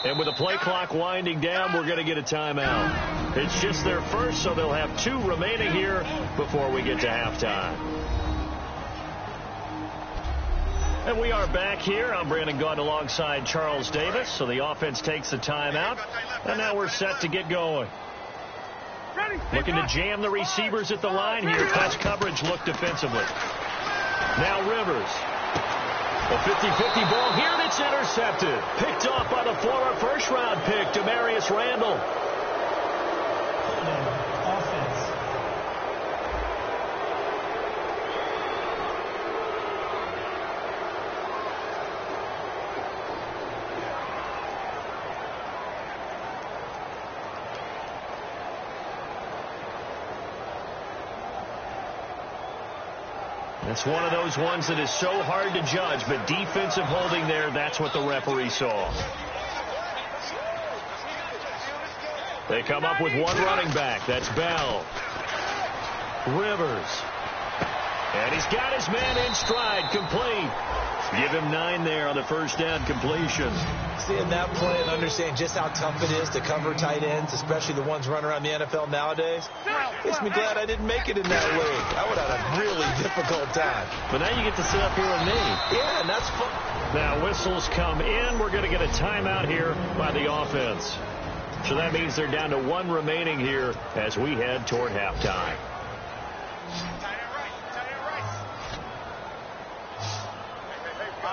And with the play clock winding down, we're going to get a timeout. It's just their first, so they'll have 2 remaining here before we get to halftime. And we are back here. I'm Brandon Gaudin alongside Charles Davis. So the offense takes the timeout, and now we're set to get going. Looking to jam the receivers at the line here. Pass coverage look defensively. Now Rivers. A 50-50 ball here, and it's intercepted. Picked off by the former first-round pick, Demarius Randall. Offense. It's one of those ones that is so hard to judge, but defensive holding there, that's what the referee saw. They come up with one running back. That's Bell. Rivers. And he's got his man in stride, complete. Give him 9 there on the first down completion. Seeing that play and understanding just how tough it is to cover tight ends, especially the ones running around the NFL nowadays, makes me glad I didn't make it in that league. I would have had a really difficult time. But now you get to sit up here with me. Yeah, and that's fun. Now whistles come in. We're going to get a timeout here by the offense. So that means they're down to 1 remaining here as we head toward halftime.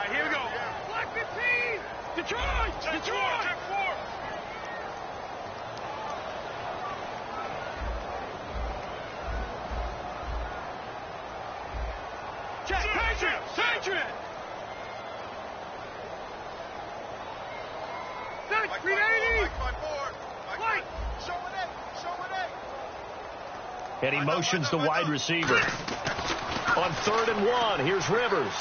Here we go. Black 15. Detroit. Detroit. Patriot. Mike 380. Mike. Show it. And he motions the wide receiver. On 3rd and 1, here's Rivers.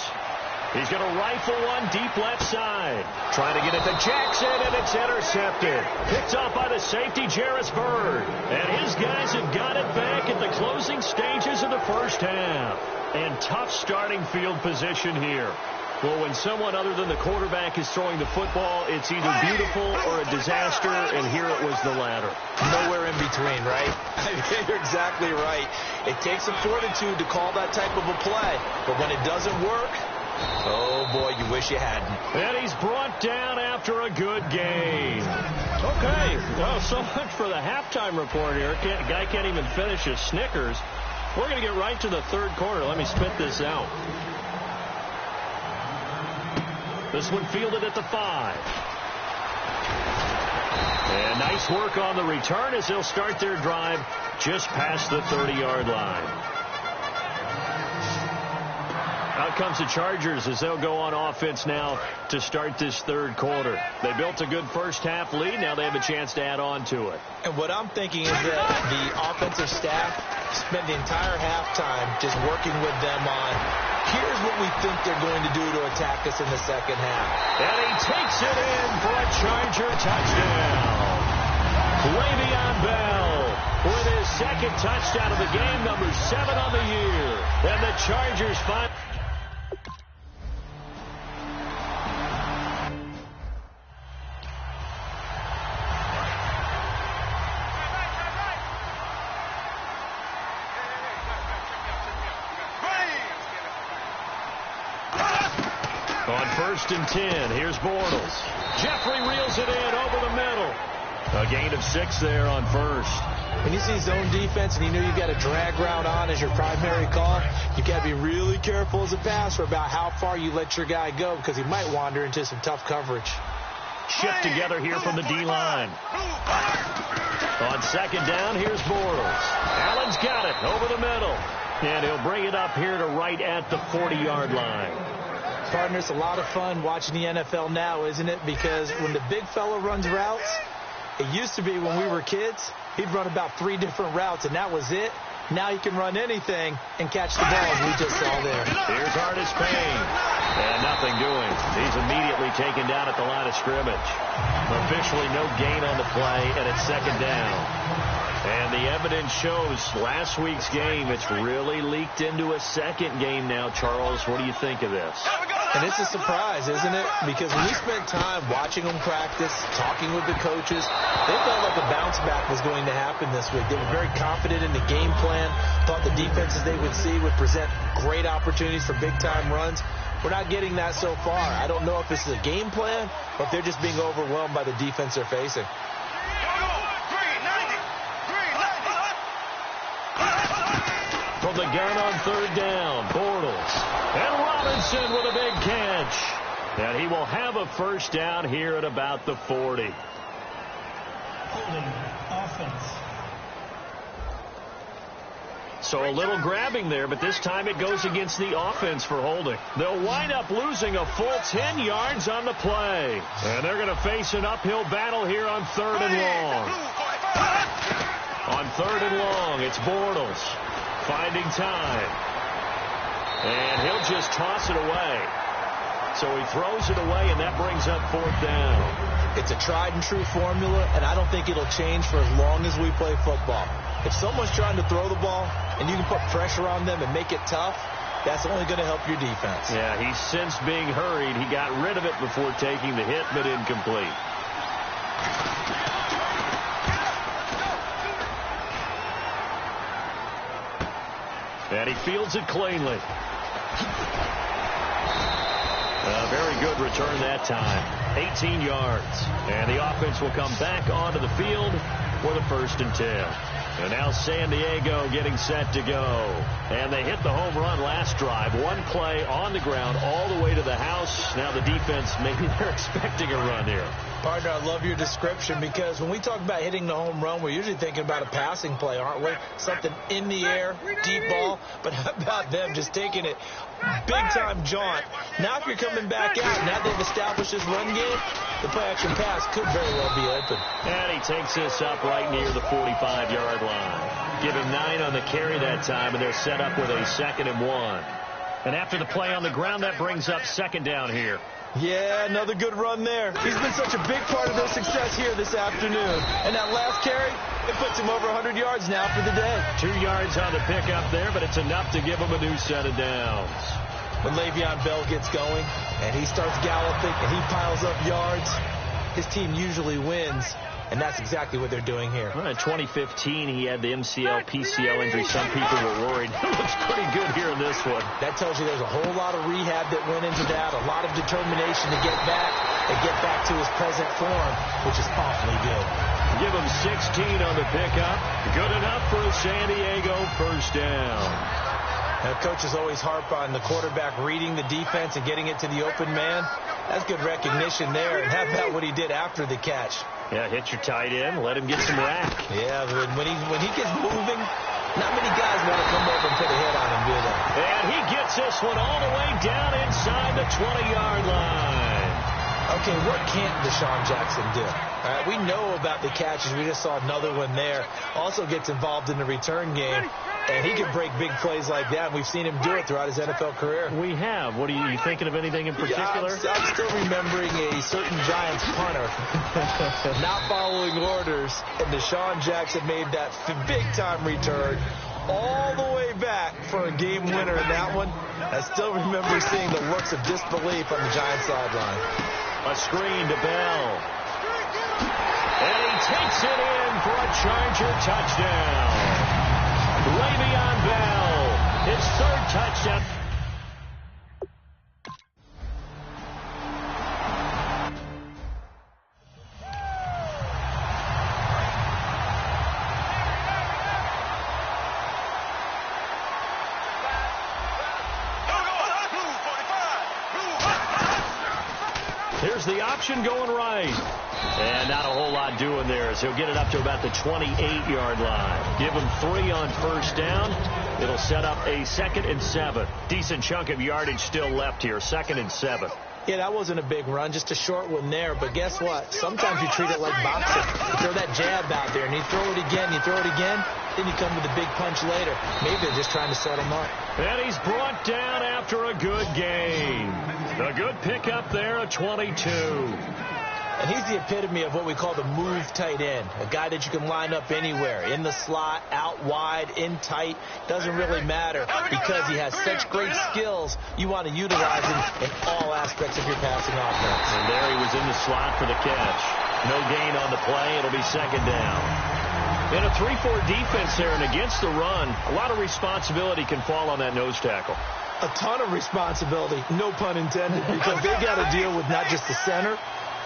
He's going to rifle one deep left side. Trying to get it to Jackson, and it's intercepted. Picked off by the safety, Jarris Byrd. And his guys have got it back at the closing stages of the first half. And tough starting field position here. Well, when someone other than the quarterback is throwing the football, it's either beautiful or a disaster, and here it was the latter. Nowhere in between, right? I mean, you're exactly right. It takes some fortitude to call that type of a play. But when it doesn't work, oh, boy, you wish you hadn't. And he's brought down after a good game. Okay, well, so much for the halftime report here. Guy can't even finish his Snickers. We're going to get right to the 3rd quarter. Let me spit this out. This one fielded at the 5. And nice work on the return as they'll start their drive just past the 30-yard line. Out comes the Chargers as they'll go on offense now to start this 3rd quarter. They built a good first half lead. Now they have a chance to add on to it. And what I'm thinking is that the offensive staff spent the entire halftime just working with them on, here's what we think they're going to do to attack us in the second half. And he takes it in for a Charger touchdown. Le'Veon Bell with his 2nd touchdown of the game, number 7 on the year. And the Chargers find... On 1st and 10, here's Bortles. Jeffrey reels it in over the middle. A gain of 6 there on 1st. When you see zone defense and you know you've got a drag route on as your primary call, you've got to be really careful as a passer about how far you let your guy go because he might wander into some tough coverage. Shift together here from the D-line. On 2nd down, here's Bortles. Allen's got it over the middle. And he'll bring it up here to right at the 40-yard line. Partner, it's a lot of fun watching the NFL now, isn't it? Because when the big fella runs routes, it used to be when we were kids, he'd run about 3 different routes, and that was it. Now he can run anything and catch the ball, as we just saw there. Here's Artis Payne. And nothing doing. He's immediately taken down at the line of scrimmage. Officially no gain on the play, and it's 2nd down. And the evidence shows last week's game, it's really leaked into a 2nd game now. Charles, what do you think of this? And it's a surprise, isn't it? Because when we spent time watching them practice, talking with the coaches, they felt like a bounce back was going to happen this week. They were very confident in the game plan, thought the defenses they would see would present great opportunities for big-time runs. We're not getting that so far. I don't know if this is a game plan or if they're just being overwhelmed by the defense they're facing. From the gun on third down, Bortles. And Robinson with a big catch. And he will have a first down here at about the 40. Holding offense. So a little grabbing there, but this time it goes against the offense for holding. They'll wind up losing a full 10 yards on the play. And they're going to face an uphill battle here on third and long. On third and long, it's Bortles finding time. And he'll just toss it away. So he throws it away, and that brings up fourth down. It's a tried-and-true formula, and I don't think it'll change for as long as we play football. If someone's trying to throw the ball and you can put pressure on them and make it tough, that's only going to help your defense. Yeah, he's since being hurried. He got rid of it before taking the hit, but incomplete. And he fields it cleanly. A very good return that time. 18 yards. And the offense will come back onto the field for the 1st and 10. And now San Diego getting set to go. And they hit the home run last drive. One play on the ground all the way to the house. Now the defense, maybe they're expecting a run here. Partner, I love your description because when we talk about hitting the home run, we're usually thinking about a passing play, aren't we? Something in the air, deep ball. But how about them just taking it big-time jaunt? Now if you're coming back out, now they've established this run game, the play-action pass could very well be open. And he takes this up right near the 45-yard line. Give him 9 on the carry that time, and they're set up with a 2nd and 1. And after the play on the ground, that brings up 2nd down here. Yeah, another good run there. He's been such a big part of their success here this afternoon. And that last carry, it puts him over 100 yards now for the day. 2 yards on the pickup there, but it's enough to give him a new set of downs. When Le'Veon Bell gets going and he starts galloping and he piles up yards, his team usually wins. And that's exactly what they're doing here. Well, in 2015, he had the MCL, PCL injury. Some people were worried. He looks pretty good here in this one. That tells you there's a whole lot of rehab that went into that, a lot of determination to get back and get back to his present form, which is awfully good. Give him 16 on the pickup. Good enough for a San Diego first down. Now, coaches always harp on the quarterback reading the defense and getting it to the open man. That's good recognition there. And how about what he did after the catch? Yeah, hit your tight end, let him get some rack. Yeah, when he gets moving, not many guys want to come over and put a hit on him, do they? And he gets this one all the way down inside the 20-yard line. Okay, what can't Deshaun Jackson do? All right, we know about the catches. We just saw another one there. Also gets involved in the return game. And he can break big plays like that. We've seen him do it throughout his NFL career. We have. What are you thinking of anything in particular? Yeah, I'm still remembering a certain Giants punter not following orders. And Deshaun Jackson made that big-time return all the way back for a game winner in that one. I still remember seeing the looks of disbelief on the Giants sideline. A screen to Bell. And he takes it in for a Charger touchdown. Le'Veon Bell, his 3rd touchdown. Here's the option going right. And not a whole lot doing there as he'll get it up to about the 28-yard line. Give him 3 on first down. It'll set up a 2nd and 7. Decent chunk of yardage still left here. 2nd and 7. Yeah, that wasn't a big run, just a short one there. But guess what? Sometimes you treat it like boxing. You throw that jab out there, and you throw it again, you throw it again, then you come with a big punch later. Maybe they're just trying to set him up. And he's brought down after a good gain. A good pickup there, a 22. And he's the epitome of what we call the move tight end, a guy that you can line up anywhere, in the slot, out wide, in tight. Doesn't really matter because he has such great skills. You want to utilize him in all aspects of your passing offense. And there he was in the slot for the catch. No gain on the play. It'll be second down. In a 3-4 defense there and against the run, a lot of responsibility can fall on that nose tackle. A ton of responsibility, no pun intended, because they got to deal with not just the center,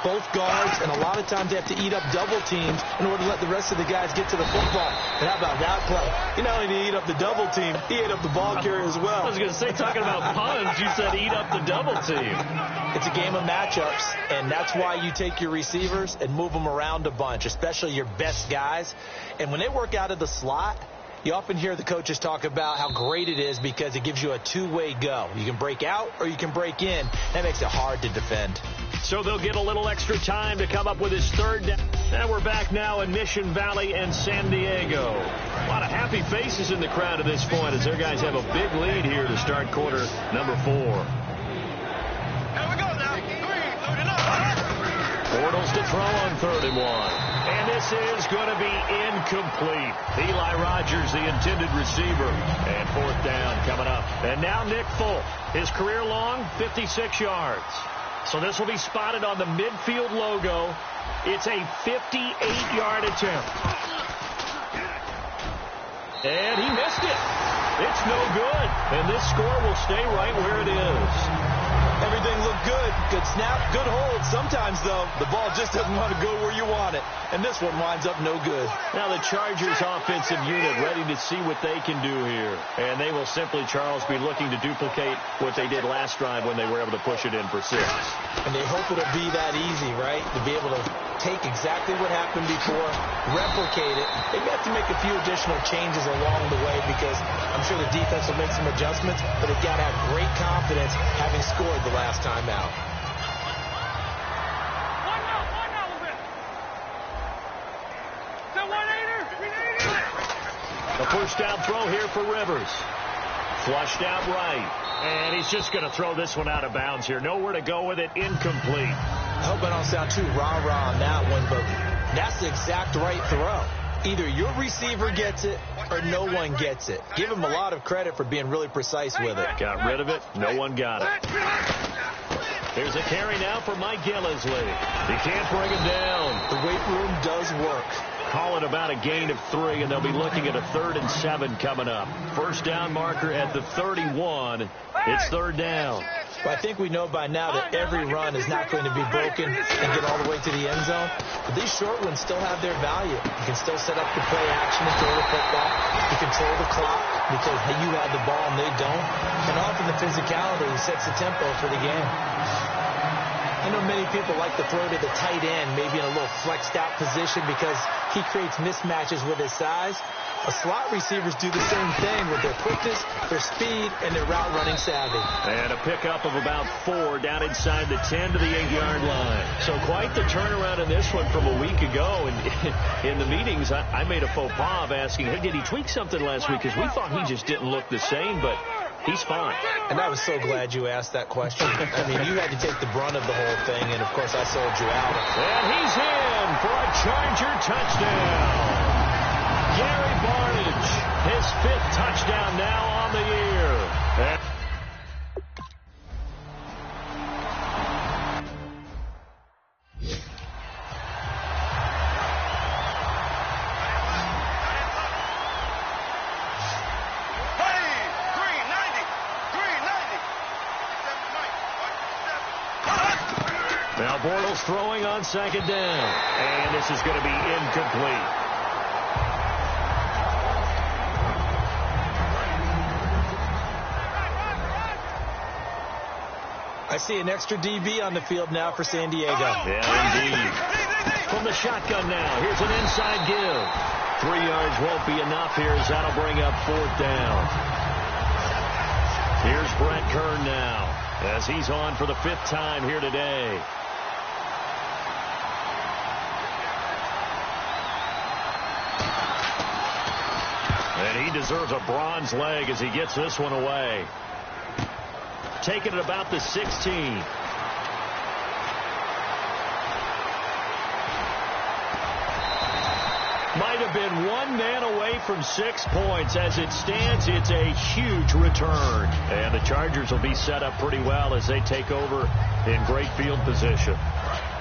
both guards, and a lot of times they have to eat up double teams in order to let the rest of the guys get to the football. And how about that play? He not only did he eat up the double team, he ate up the ball carrier as well. I was going to say, talking about puns, you said eat up the double team. It's a game of matchups, and that's why you take your receivers and move them around a bunch, especially your best guys. And when they work out of the slot, you often hear the coaches talk about how great it is because it gives you a two-way go. You can break out or you can break in. That makes it hard to defend. So they'll get a little extra time to come up with his third down. And we're back now in Mission Valley and San Diego. A lot of happy faces in the crowd at this point as their guys have a big lead here to start quarter number 4. Here we go now. 3, loading up. Bortles to throw on 3rd and 1. And this is going to be incomplete. Eli Rogers, the intended receiver. And 4th down coming up. And now Nick Folk. His career long, 56 yards. So this will be spotted on the midfield logo. It's a 58-yard attempt. And he missed it. It's no good. And this score will stay right where it is. Everything looked good. Good snap, good hold. Sometimes, though, the ball just doesn't want to go where you want it. And this one winds up no good. Now the Chargers offensive unit ready to see what they can do here. And they will simply, Charles, be looking to duplicate what they did last drive when they were able to push it in for 6. And they hope it'll be that easy, right? To be able to take exactly what happened before, replicate it. They have to make a few additional changes along the way because I'm sure the defense will make some adjustments, but they've got to have great confidence having scored the last time out. A first down throw here for Rivers. Flushed out right. And he's just going to throw this one out of bounds here. Nowhere to go with it. Incomplete. I hope I don't sound too rah-rah on that one, but that's the exact right throw. Either your receiver gets it or no one gets it. Give him a lot of credit for being really precise with it. Got rid of it. No one got it. Here's a carry now for Mike Gillisley. He can't bring him down. The weight room does work. Call it about a gain of 3, and they'll be looking at a 3rd and 7 coming up. First down marker at the 31. It's 3rd down. Well, I think we know by now that every run is not going to be broken and get all the way to the end zone. But these short ones still have their value. You can still set up the play action and throw the football. You control the clock because you have the ball and they don't. And often the physicality sets the tempo for the game. I know many people like to throw to the tight end, maybe in a little flexed out position because he creates mismatches with his size. Slot receivers do the same thing with their quickness, their speed, and their route running savvy. And a pickup of about 4 down inside the 10 to the 8-yard line. So quite the turnaround in this one from a week ago. And in the meetings, I made a faux pas of asking, hey, did he tweak something last week? Because we thought he just didn't look the same, but he's fine. And I was so glad you asked that question. I mean, you had to take the brunt of the whole thing, and, of course, I sold you out. And he's in for a Charger touchdown. Gary Barnidge, his 5th touchdown now on the year. Now Bortles throwing on 2nd down. And this is going to be incomplete. I see an extra DB on the field now for San Diego. Yeah, indeed. From the shotgun now, here's an inside give. 3 yards won't be enough here as that'll bring up 4th down. Here's Brett Kern now as he's on for the 5th time here today. And he deserves a bronze leg as he gets this one away. Taking it about the 16. been one man away from 6 points. As it stands, it's a huge return. And the Chargers will be set up pretty well as they take over in great field position.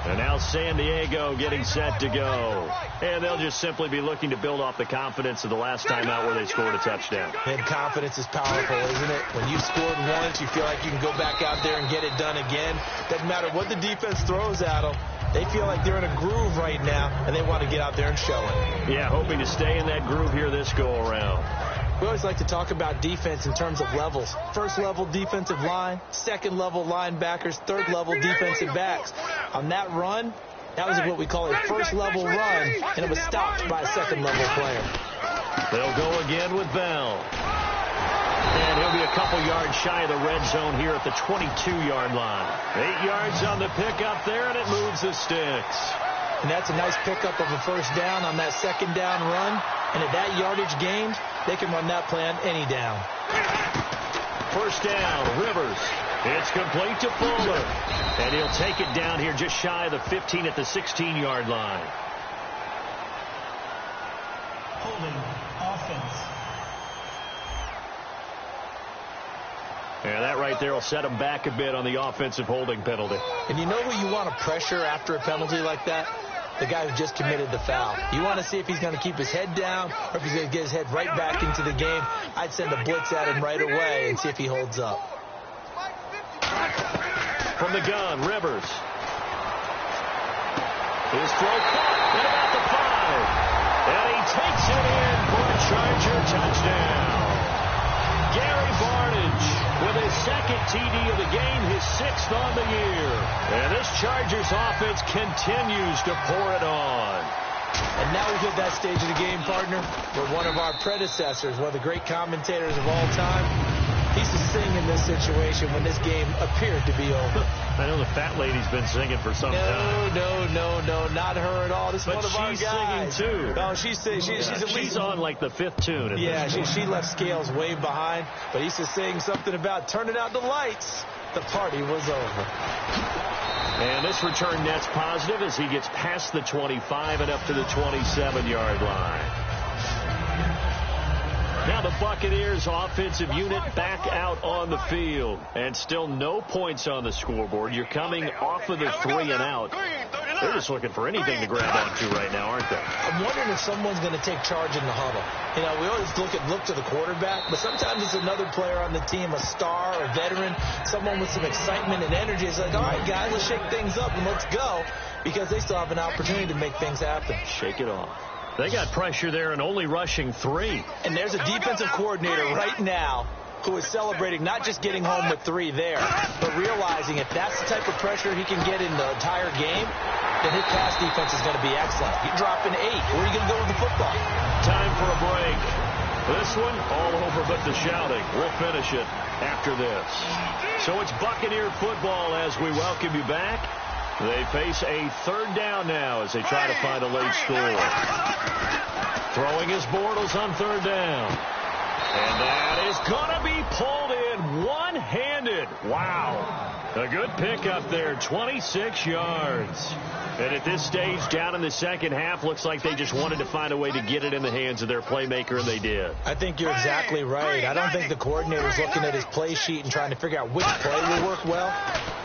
And now San Diego getting set to go. And they'll just simply be looking to build off the confidence of the last time out where they scored a touchdown. And confidence is powerful, isn't it? When you've scored once, you feel like you can go back out there and get it done again. Doesn't matter what the defense throws at them. They feel like they're in a groove right now, and they want to get out there and show it. Yeah, hoping to stay in that groove here this go-around. We always like to talk about defense in terms of levels. First level defensive line, second level linebackers, third level defensive backs. On that run, that was what we call a first level run, and it was stopped by a second level player. They'll go again with Bell. And he'll be a couple yards shy of the red zone here at the 22-yard line. 8 yards on the pickup there, and it moves the sticks. And that's a nice pickup of a first down on that second down run. And at that yardage gained, they can run that play on any down. First down, Rivers. It's complete to Fuller. And he'll take it down here just shy of the 15 at the 16-yard line. Holding offense. And that right there will set him back a bit on the offensive holding penalty. And you know who you want to pressure after a penalty like that? The guy who just committed the foul. You want to see if he's going to keep his head down or if he's going to get his head right back into the game. I'd send a blitz at him right away and see if he holds up. From the gun, Rivers. His throw caught at about the 5. And he takes it in for a Charger touchdown. Gary Barnidge with his second TD of the game, his 6th on the year. And this Chargers offense continues to pour it on. And now we hit that stage of the game, partner, where one of our predecessors, one of the great commentators of all time, he's to sing in this situation when this game appeared to be over. I know the fat lady's been singing for some time. No, not her at all. This is but one of our guys. She's singing, too. No, she's on like the 5th tune. Yeah, she left Scales way behind, but he's just saying something about turning out the lights. The party was over. And this return net's positive as he gets past the 25 and up to the 27-yard line. Now the Buccaneers offensive unit back out on the field. And still no points on the scoreboard. You're coming off of the 3 and out. They're just looking for anything to grab onto right now, aren't they? I'm wondering if someone's going to take charge in the huddle. You know, we always look to the quarterback, but sometimes it's another player on the team, a star, a veteran, someone with some excitement and energy. It's like, all right, guys, let's shake things up and let's go, because they still have an opportunity to make things happen. Shake it off. They got pressure there and only rushing 3. And there's a defensive coordinator right now who is celebrating not just getting home with 3 there, but realizing if that's the type of pressure he can get in the entire game, then his pass defense is going to be excellent. You're dropping 8. Where are you going to go with the football? Time for a break. This one, all over but the shouting. We'll finish it after this. So it's Buccaneer football as we welcome you back. They face a 3rd down now as they try to find a late score. Throwing his Bortles on 3rd down. And that is going to be pulled in one-handed. Wow. A good pickup there, 26 yards. And at this stage, down in the second half, looks like they just wanted to find a way to get it in the hands of their playmaker, and they did. I think you're exactly right. I don't think the coordinator's looking at his play sheet and trying to figure out which play will work well.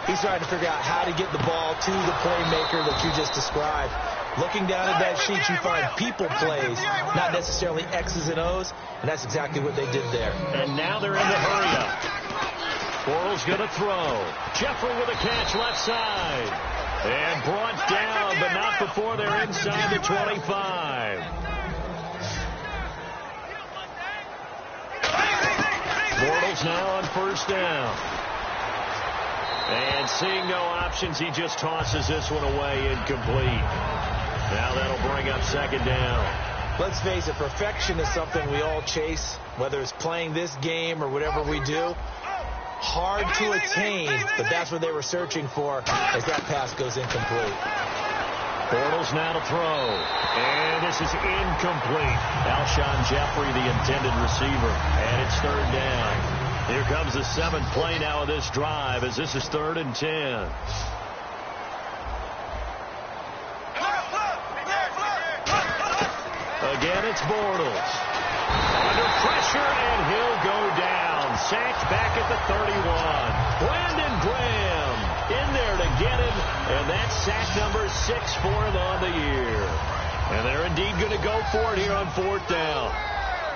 He's trying to figure out how to get the ball to the playmaker that you just described. Looking down at that sheet, you find people plays, not necessarily X's and O's, and that's exactly what they did there. And now they're in the hurry-up. Bortles going to throw. Jeffrey with a catch left side. And brought down, but not before they're inside the 25. Bortles now on 1st down. And seeing no options, he just tosses this one away incomplete. Now that'll bring up 2nd down. Let's face it, perfection is something we all chase, whether it's playing this game or whatever we do. Hard to attain, but that's what they were searching for as that pass goes incomplete. Bortles now to throw. And this is incomplete. Alshon Jeffrey, the intended receiver. And it's 3rd down. Here comes the 7th play now of this drive as this is 3rd and 10. Again, And it's Bortles. Under pressure, and he'll go down. Sacked back at the 31. Brandon Graham in there to get him. And that's sack number 6 for him on the year. And they're indeed going to go for it here on 4th down.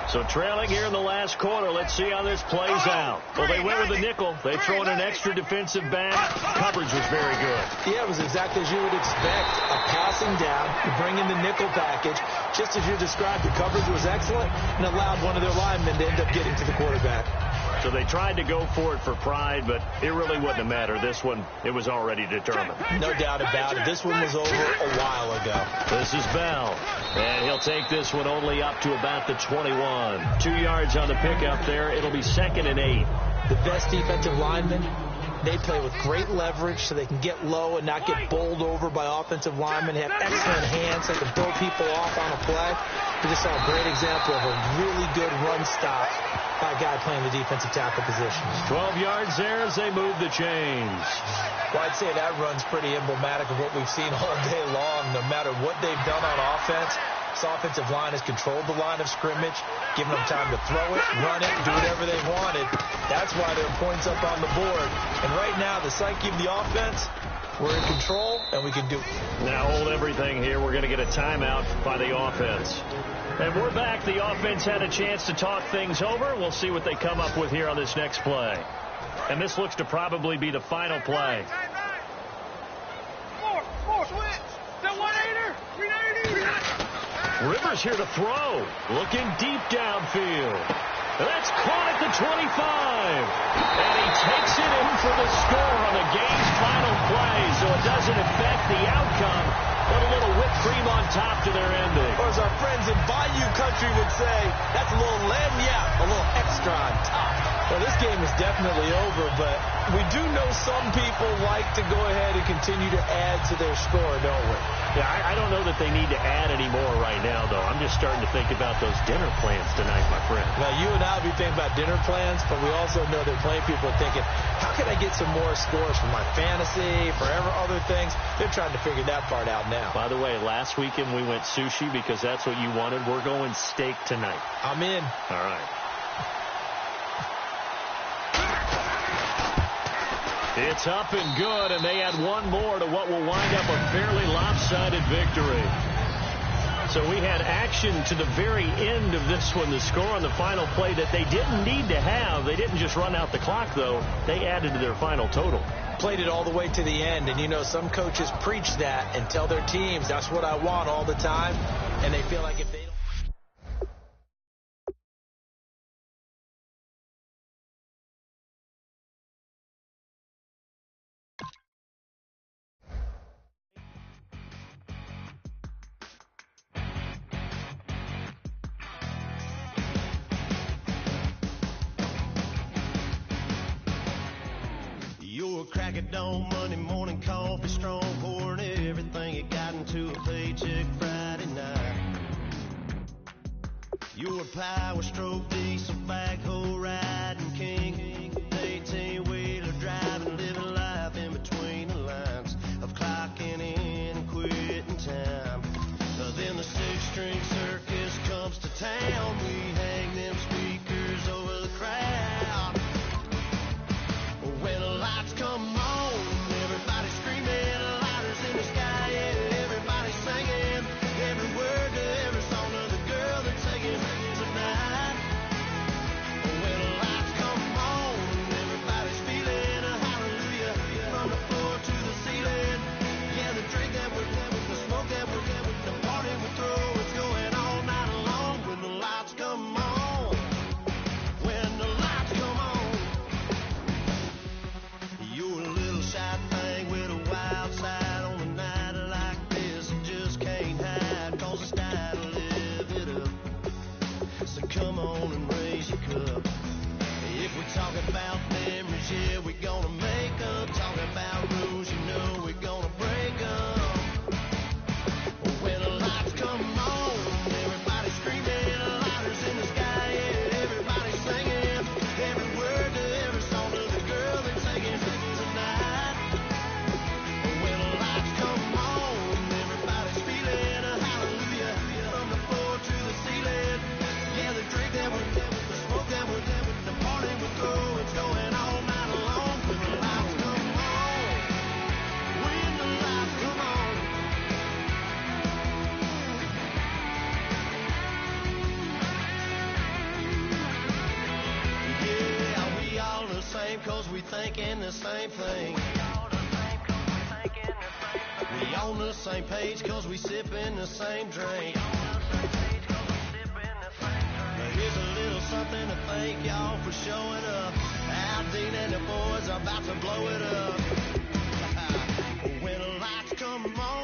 So trailing here in the last quarter. Let's see how this plays out. Well, they went with the nickel. They throw in an extra defensive back. Coverage was very good. Yeah, it was exactly as you would expect. A passing down. You bring in the nickel package. Just as you described, the coverage was excellent and allowed one of their linemen to end up getting to the quarterback. So they tried to go for it for pride, but it really wouldn't have mattered. This one, it was already determined. No doubt about it. This one was over a while ago. This is Bell, and he'll take this one only up to about the 21. 2 yards on the pickup there. It'll be 2nd and 8. The best defensive linemen, they play with great leverage so they can get low and not get bowled over by offensive linemen. They have excellent hands. They can throw people off on a play. We just saw a great example of a really good run stop by a guy playing the defensive tackle position. 12 yards there as they move the chains. Well, I'd say that run's pretty emblematic of what we've seen all day long. No matter what they've done on offense, this offensive line has controlled the line of scrimmage, given them time to throw it, run it, do whatever they wanted. That's why there are points up on the board. And right now, the psyche of the offense, we're in control, and we can do it. Now hold everything here. We're going to get a timeout by the offense. And we're back. The offense had a chance to talk things over. We'll see what they come up with here on this next play. And this looks to probably be the final play. Four, switch. The 1-8er, 390. Rivers here to throw. Looking deep downfield. That's caught at the 25. And he takes it in for the score on the game's final play, so it doesn't affect the outcome. But a little whipped cream on top to their ending. Or as our friends in Bayou Country would say, that's a little lagniappe, a little extra on top. Well, this game is definitely over, but we do know some people like to go ahead and continue to add to their score, don't we? Yeah, I don't know that they need to add any more right now, though. I'm just starting to think about those dinner plans tonight, my friend. Now, you and I will be thinking about dinner plans, but we also know that plenty of people are thinking, how can I get some more scores for my fantasy, for other things? They're trying to figure that part out now. By the way, last weekend we went sushi because that's what you wanted. We're going steak tonight. I'm in. All right. It's up and good, and they add one more to what will wind up a fairly lopsided victory. So we had action to the very end of this one, the score on the final play that they didn't need to have. They didn't just run out the clock, though. They added to their final total. Played it all the way to the end, and you know some coaches preach that and tell their teams that's what I want all the time, and they feel like if they don't. Crack it on Monday morning coffee, strong pouring everything you got into a paycheck Friday night. Your power stroke, diesel backhoe riding king, 18-wheeler driving, living life in between the lines of clocking in and quitting time. Then the six-string circus comes to town. We hang them speakers over the crowd. When the lights come on, everybody screaming, lighters in the sky, yeah, everybody singing, every word to every song of the girl they're taking tonight. When the lights come cause we thinking the same thing. We on the same page cause we sipping the same drink. Here's a little something to thank y'all for showing up. Al Dean and the boys are about to blow it up. When the lights come on